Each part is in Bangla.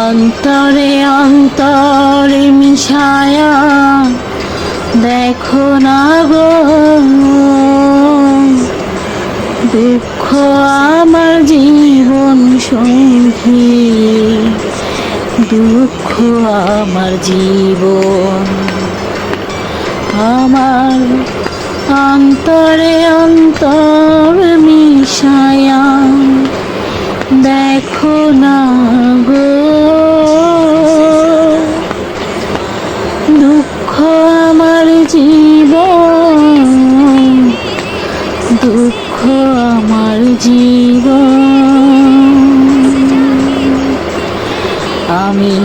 অন্তরে অন্তরে মিশায়া দেখো না গো, দুঃখ আমার জীবন সঙ্গী, দুঃখ আমার জীবন। আমার অন্তরে অন্তর মিশায়া দেখো না গো, দুঃখ আমার জীবন, দুঃখ আমার জীবন। আমি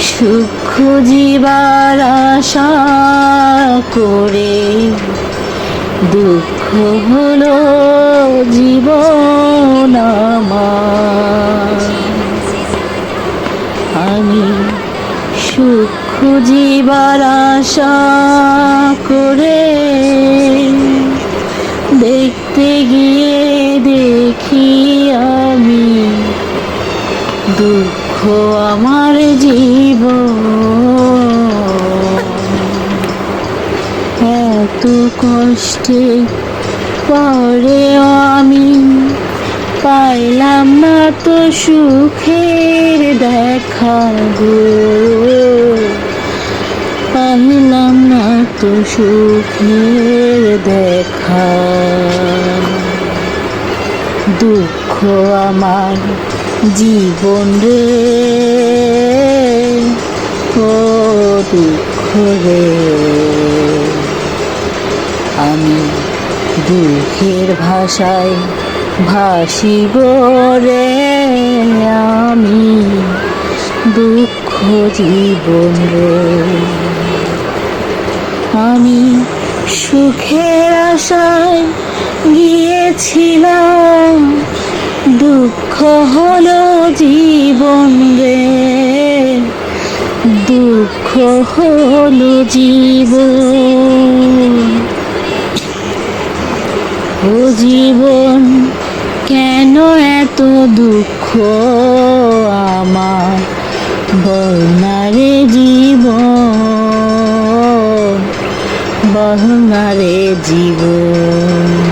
সুখ খুঁজিবার আশা করে দুঃখ হলো জীবন আমার। আমি সুখ খুঁজিবার আশা করে দেখতে গিয়ে দেখি আমি দুঃখ আমার জীবন। এত কষ্টে পরেও আমি পাইলাম না তো সুখের দেখা গো, পাইলাম না তো সুখের দেখা। দুঃখ আমার জীবন রে, ও দুঃখ রে। আমি দুঃখের ভাষায় ভাসি গো রে, আমি দুঃখ জীবন রে। আমি সুখের আশায় গিয়েছিলাম, দুঃখ হলো জীবন রে, দুঃখ হলো জীবন। ও জীবন কেন এত দুঃখ আমার, বর্ণারে জীবন, বর্ণারে জীবন।